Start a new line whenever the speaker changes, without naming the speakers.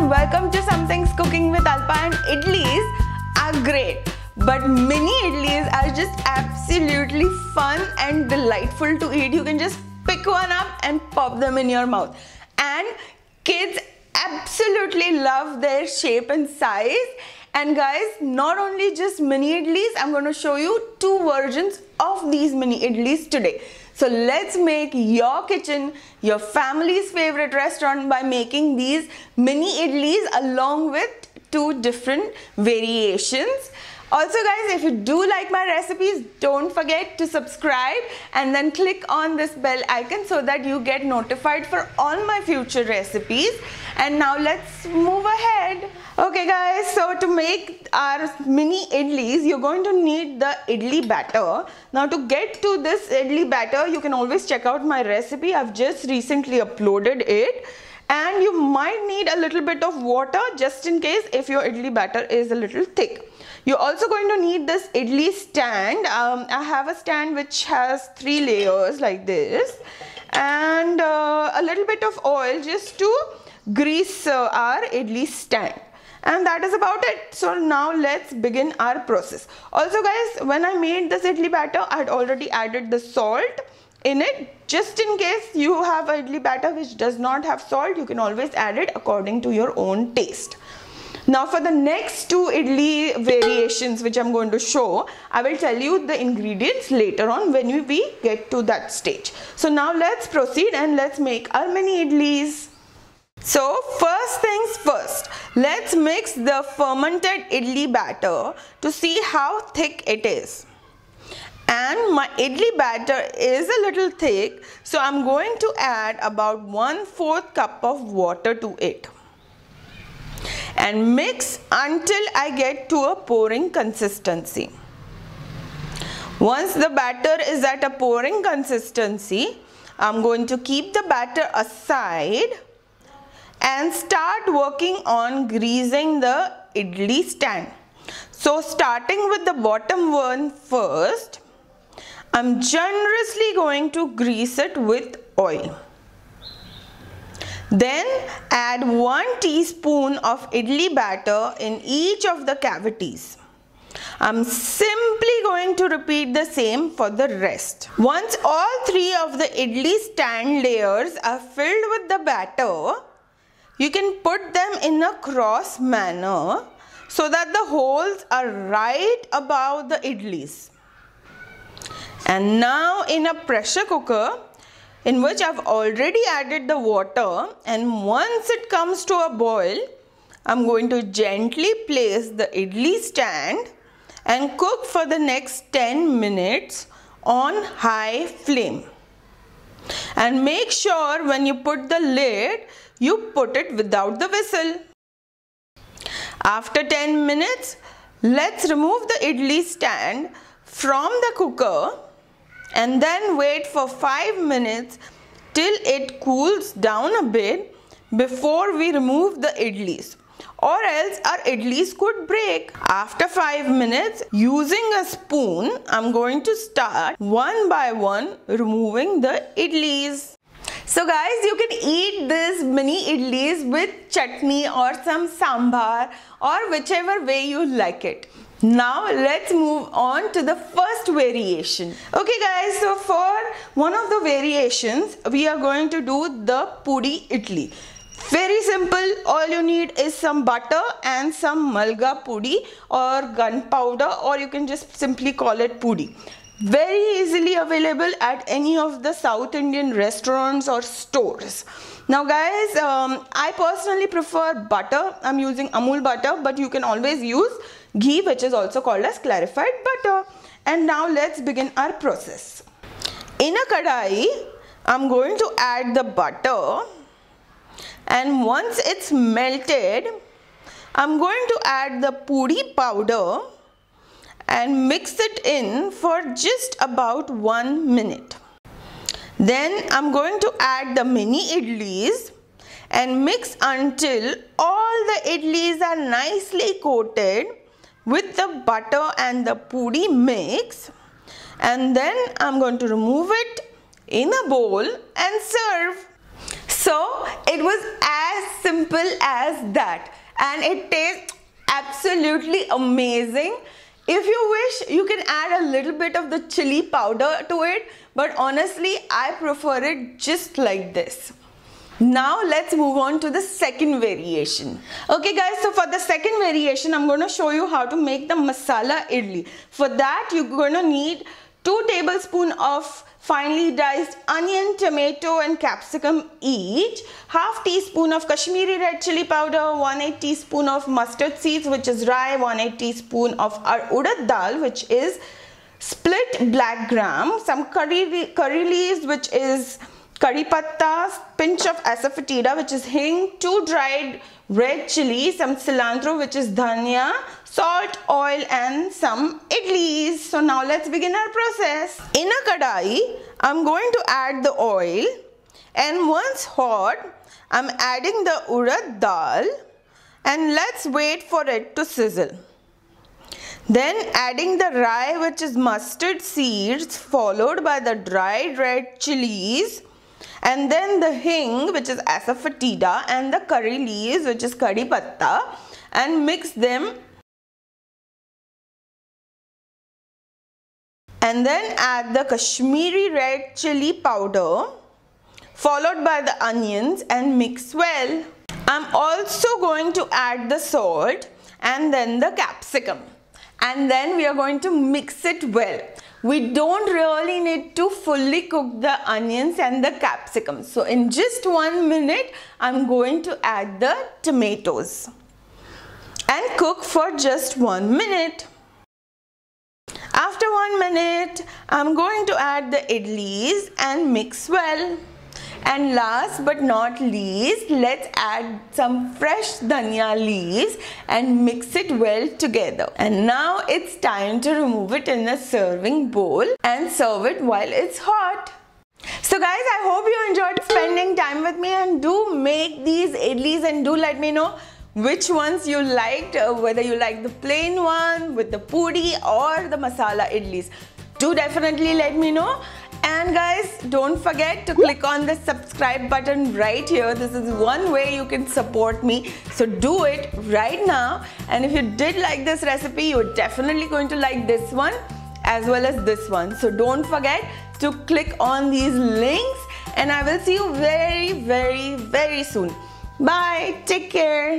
and welcome to Some Things Cooking with Alpa. And idlis are great, but mini idlis are just absolutely fun and delightful to eat. You can just pick one up and pop them in your mouth, and kids absolutely love their shape and size. And guys, not only just mini idlis, I'm going to show you two versions of these mini idlis today. So let's make your kitchen your family's favorite restaurant by making these mini idlis along with two different variations. Also guys, if you do like my recipes, don't forget to subscribe and then click on this bell icon so that you get notified for all my future recipes. And now let's move ahead. Okay guys, so to make our mini idlis, you're going to need the idli batter. Now to get to this idli batter, you can always check out my recipe. I've just recently uploaded it. And you might need a little bit of water just in case if your idli batter is a little thick. You're also going to need this idli stand. I have a stand which has 3 layers like this, and a little bit of oil just to grease our idli stand. And that is about it. So now let's begin our process. Also guys, when I made this idli batter, I had already added the salt in it. Just in case you have an idli batter which does not have salt, you can always add it according to your own taste. Now for the next two idli variations which I'm going to show, I will tell you the ingredients later on when we get to that stage. So now let's proceed and let's make our mini idlis. So first things first, let's mix the fermented idli batter to see how thick it is. And my idli batter is a little thick, so I'm going to add about 1/4 cup of water to it. And mix until I get to a pouring consistency. Once the batter is at a pouring consistency, I'm going to keep the batter aside and start working on greasing the idli stand. So starting with the bottom one first, I'm generously going to grease it with oil. Then add 1 teaspoon of idli batter in each of the cavities. I'm simply going to repeat the same for the rest. Once all 3 of the idli stand layers are filled with the batter, you can put them in a cross manner so that the holes are right above the idlis. And now in a pressure cooker, in which I've already added the water, and once it comes to a boil, I'm going to gently place the idli stand and cook for the next 10 minutes on high flame. And make sure when you put the lid, you put it without the whistle. After 10 minutes, let's remove the idli stand from the cooker and then wait for 5 minutes till it cools down a bit before we remove the idlis, or else our idlis could break. After 5 minutes, using a spoon, I'm going to start one by one removing the idlis. So guys, you can eat this mini idlis with chutney or some sambar or whichever way you like it. Now let's move on to the first variation. Okay guys, so for one of the variations, we are going to do the Podi Idli. Very simple. All you need is some butter and some mulga pudi or gunpowder, or you can just simply call it pudi. Very easily available at any of the South Indian restaurants or stores. Now guys, I personally prefer butter. I'm using Amul butter, but you can always use ghee, which is also called as clarified butter. And now let's begin our process. In a kadai, I'm going to add the butter, and once it's melted, I'm going to add the pudi powder and mix it in for just about 1 minute. Then I'm going to add the mini idlis and mix until all the idlis are nicely coated with the butter and the pudi mix, and then I'm going to remove it in a bowl and serve. So it was as simple as that, and it tastes absolutely amazing. If you wish, you can add a little bit of the chili powder to it, but honestly, I prefer it just like this. Now let's move on to the second variation. Okay guys, so for the second variation, I'm going to show you how to make the masala idli. For that, you're going to need 2 tablespoons of finely diced onion, tomato and capsicum each, half teaspoon of Kashmiri red chili powder, 1/8 teaspoon of mustard seeds, which is rye, 1/8 teaspoon of urad dal, which is split black gram, some curry leaves, which is curry patta, pinch of asafoetida, which is hing, 2 dried red chili, some cilantro, which is dhania, salt, oil and some idlis. So now let's begin our process. In a kadai, I'm going to add the oil, and once hot, I'm adding the urad dal, and let's wait for it to sizzle. Then adding the rye, which is mustard seeds, followed by the dried red chilies, and then the hing, which is asafoetida, and the curry leaves, which is curry patta, and mix them. And then add the Kashmiri red chili powder, followed by the onions, and mix well. I'm also going to add the salt and then the capsicum, and then we are going to mix it well. We don't really need to fully cook the onions and the capsicum. So in just 1 minute, I'm going to add the tomatoes and cook for just 1 minute. After 1 minute, I'm going to add the idlis and mix well. And last but not least, let's add some fresh dhania leaves and mix it well together. And now it's time to remove it in a serving bowl and serve it while it's hot. So guys, I hope you enjoyed spending time with me, and do make these idlis and do let me know which ones you liked, whether you like the plain one with the pudi or the masala idlis. Do definitely let me know. And guys, don't forget to click on the subscribe button right here. This is one way you can support me. So do it right now. And if you did like this recipe, you're definitely going to like this one as well as this one. So don't forget to click on these links, and I will see you very, very, very soon. Bye. Take care.